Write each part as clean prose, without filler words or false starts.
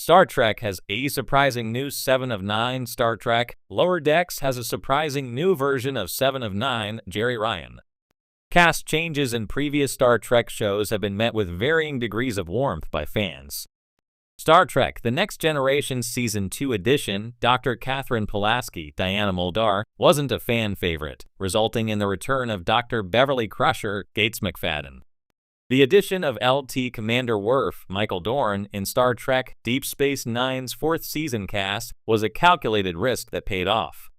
Star Trek has a surprising new 7 of 9. Star Trek Lower Decks has a surprising new version of 7 of 9, Jerry Ryan. Cast changes in previous Star Trek shows have been met with varying degrees of warmth by fans. Star Trek The Next Generation Season 2 edition, Dr. Catherine Pulaski, Diana Muldaur, wasn't a fan favorite, resulting in the return of Dr. Beverly Crusher, Gates McFadden. The addition of LT Commander Worf, Michael Dorn, in Star Trek Deep Space Nine's 4th season cast was a calculated risk that paid off.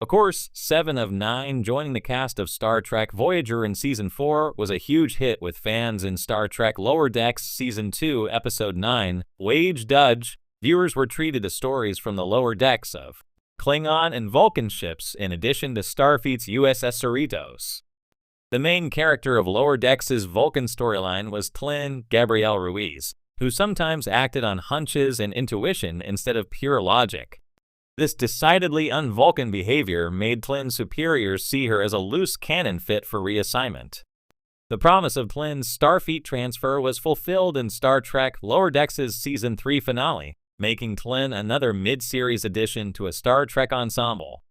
Of course, 7 of 9 joining the cast of Star Trek Voyager in Season 4 was a huge hit with fans in Star Trek Lower Decks Season 2, Episode 9, Wage Dudge. Viewers were treated to stories from the lower decks of Klingon and Vulcan ships in addition to Starfleet's USS Cerritos. The main character of Lower Decks' Vulcan storyline was Tlin Gabrielle Ruiz, who sometimes acted on hunches and intuition instead of pure logic. This decidedly un-Vulcan behavior made Tlin's superiors see her as a loose cannon fit for reassignment. The promise of Tlin's Starfleet transfer was fulfilled in Star Trek Lower Decks' Season 3 finale, making Tlin another mid-series addition to a Star Trek ensemble.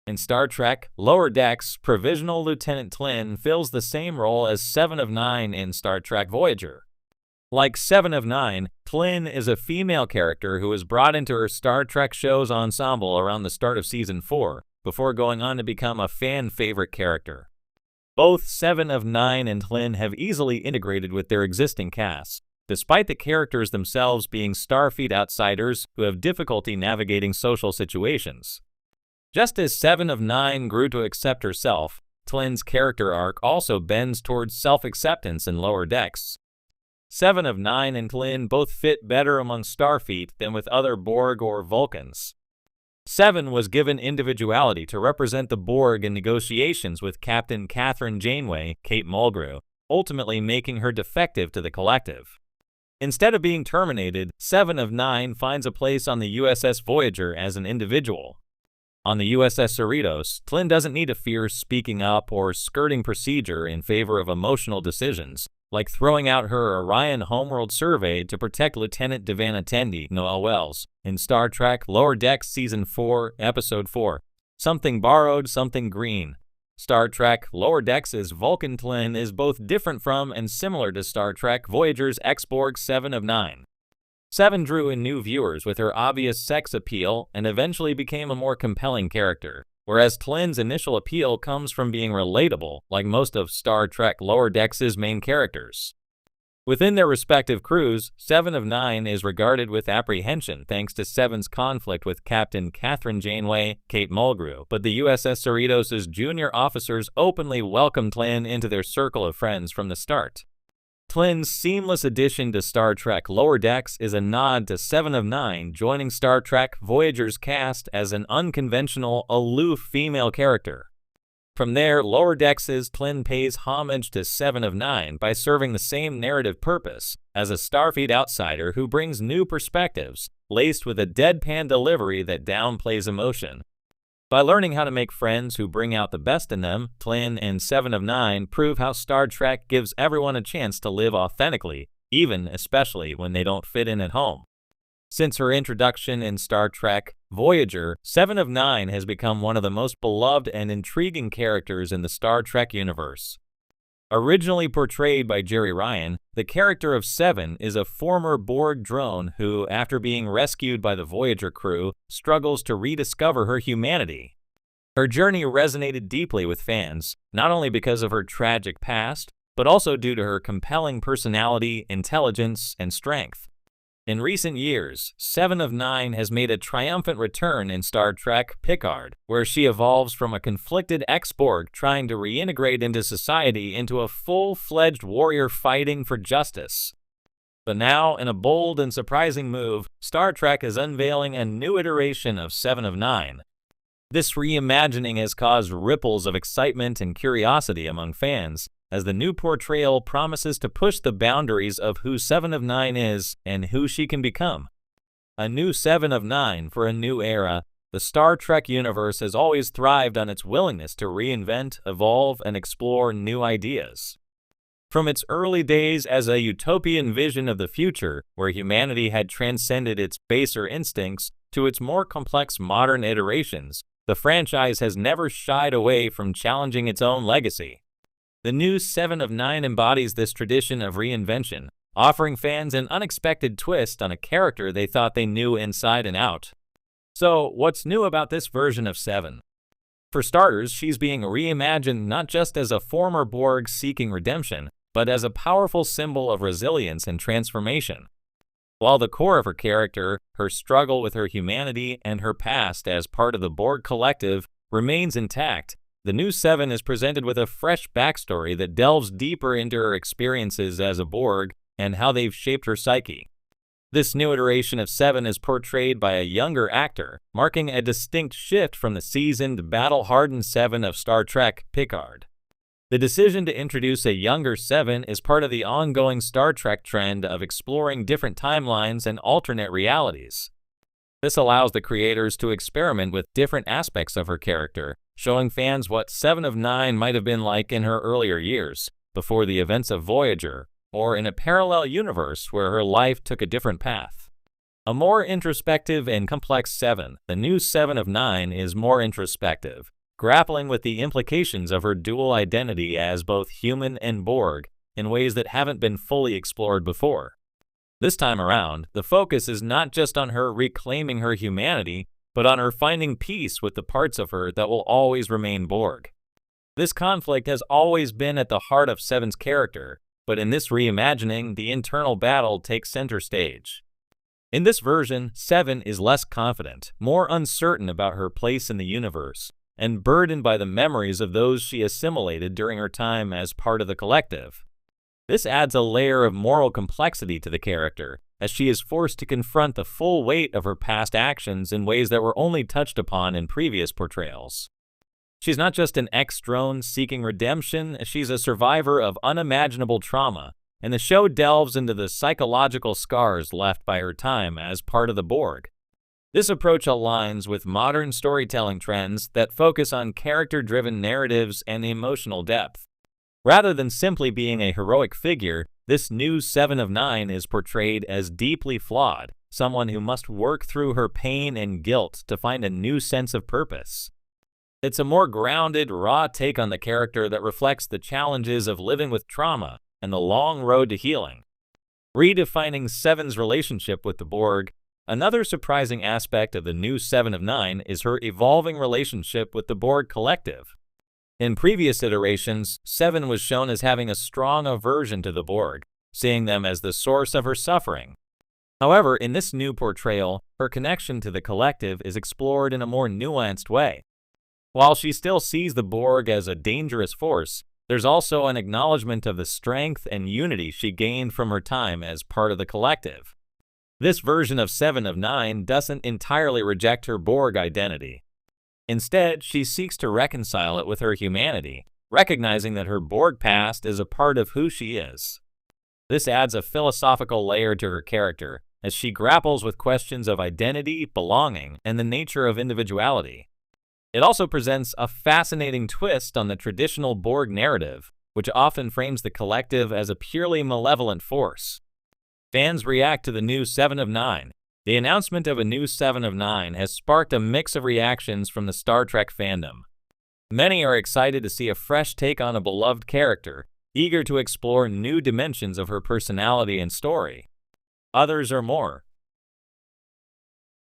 In Star Trek Lower Decks, Provisional Lieutenant Tlin fills the same role as 7 of 9 in Star Trek Voyager. Like 7 of 9, Tlin is a female character who was brought into her Star Trek show's ensemble around the start of Season 4, before going on to become a fan-favorite character. Both 7 of 9 and Tlin have easily integrated with their existing casts, despite the characters themselves being Starfleet outsiders who have difficulty navigating social situations. Just as 7 of 9 grew to accept herself, Tlin's character arc also bends towards self-acceptance in Lower Decks. 7 of 9 and Tlin both fit better among Starfleet than with other Borg or Vulcans. 7 was given individuality to represent the Borg in negotiations with Captain Catherine Janeway, Kate Mulgrew, ultimately making her defective to the collective. Instead of being terminated, 7 of 9 finds a place on the USS Voyager as an individual. On the USS Cerritos, Tlin doesn't need to fear speaking up or skirting procedure in favor of emotional decisions, like throwing out her Orion homeworld survey to protect Lieutenant Devanna Tendi, Noel Wells, in Star Trek Lower Decks Season 4, Episode 4, Something Borrowed, Something Green. Star Trek Lower Decks' Vulcan Tlin is both different from and similar to Star Trek Voyager's X-Borg 7 of 9. 7 drew in new viewers with her obvious sex appeal and eventually became a more compelling character, whereas Tlin's initial appeal comes from being relatable, like most of Star Trek Lower Decks' main characters. Within their respective crews, 7 of 9 is regarded with apprehension thanks to 7's conflict with Captain Catherine Janeway, Kate Mulgrew, but the USS Cerritos' junior officers openly welcome Tlin into their circle of friends from the start. Tlin's seamless addition to Star Trek Lower Decks is a nod to 7 of 9 joining Star Trek Voyager's cast as an unconventional, aloof female character. From there, Lower Decks' Tlin pays homage to 7 of 9 by serving the same narrative purpose, as a Starfleet outsider who brings new perspectives, laced with a deadpan delivery that downplays emotion. By learning how to make friends who bring out the best in them, Tlin and 7 of 9 prove how Star Trek gives everyone a chance to live authentically, especially when they don't fit in at home. Since her introduction in Star Trek Voyager, 7 of 9 has become one of the most beloved and intriguing characters in the Star Trek universe. Originally portrayed by Jerry Ryan, the character of 7 is a former Borg drone who, after being rescued by the Voyager crew, struggles to rediscover her humanity. Her journey resonated deeply with fans, not only because of her tragic past, but also due to her compelling personality, intelligence, and strength. In recent years, 7 of 9 has made a triumphant return in Star Trek Picard, where she evolves from a conflicted ex-Borg trying to reintegrate into society into a full-fledged warrior fighting for justice. But now, in a bold and surprising move, Star Trek is unveiling a new iteration of 7 of 9. This reimagining has caused ripples of excitement and curiosity among fans, as the new portrayal promises to push the boundaries of who 7 of 9 is and who she can become. A new 7 of 9 for a new era, the Star Trek universe has always thrived on its willingness to reinvent, evolve, and explore new ideas. From its early days as a utopian vision of the future, where humanity had transcended its baser instincts, to its more complex modern iterations, the franchise has never shied away from challenging its own legacy. The new 7 of 9 embodies this tradition of reinvention, offering fans an unexpected twist on a character they thought they knew inside and out. So, what's new about this version of 7? For starters, she's being reimagined not just as a former Borg seeking redemption, but as a powerful symbol of resilience and transformation. While the core of her character, her struggle with her humanity, and her past as part of the Borg collective remains intact, the new 7 is presented with a fresh backstory that delves deeper into her experiences as a Borg and how they've shaped her psyche. This new iteration of 7 is portrayed by a younger actor, marking a distinct shift from the seasoned, battle-hardened 7 of Star Trek Picard. The decision to introduce a younger 7 is part of the ongoing Star Trek trend of exploring different timelines and alternate realities. This allows the creators to experiment with different aspects of her character, showing fans what 7 of 9 might have been like in her earlier years, before the events of Voyager, or in a parallel universe where her life took a different path. A more introspective and complex 7, the new 7 of 9 is more introspective, grappling with the implications of her dual identity as both human and Borg in ways that haven't been fully explored before. This time around, the focus is not just on her reclaiming her humanity, but on her finding peace with the parts of her that will always remain Borg. This conflict has always been at the heart of 7's character, but in this reimagining, the internal battle takes center stage. In this version, 7 is less confident, more uncertain about her place in the universe, and burdened by the memories of those she assimilated during her time as part of the collective. This adds a layer of moral complexity to the character, as she is forced to confront the full weight of her past actions in ways that were only touched upon in previous portrayals. She's not just an ex-drone seeking redemption, she's a survivor of unimaginable trauma, and the show delves into the psychological scars left by her time as part of the Borg. This approach aligns with modern storytelling trends that focus on character-driven narratives and emotional depth. Rather than simply being a heroic figure, this new 7 of 9 is portrayed as deeply flawed, someone who must work through her pain and guilt to find a new sense of purpose. It's a more grounded, raw take on the character that reflects the challenges of living with trauma and the long road to healing. Redefining 7's relationship with the Borg, another surprising aspect of the new 7 of 9 is her evolving relationship with the Borg collective. In previous iterations, 7 was shown as having a strong aversion to the Borg, seeing them as the source of her suffering. However, in this new portrayal, her connection to the collective is explored in a more nuanced way. While she still sees the Borg as a dangerous force, there's also an acknowledgement of the strength and unity she gained from her time as part of the collective. This version of 7 of 9 doesn't entirely reject her Borg identity. Instead, she seeks to reconcile it with her humanity, recognizing that her Borg past is a part of who she is. This adds a philosophical layer to her character, as she grapples with questions of identity, belonging, and the nature of individuality. It also presents a fascinating twist on the traditional Borg narrative, which often frames the collective as a purely malevolent force. Fans react to the new 7 of 9. The announcement of a new 7 of 9 has sparked a mix of reactions from the Star Trek fandom. Many are excited to see a fresh take on a beloved character, eager to explore new dimensions of her personality and story. Others are more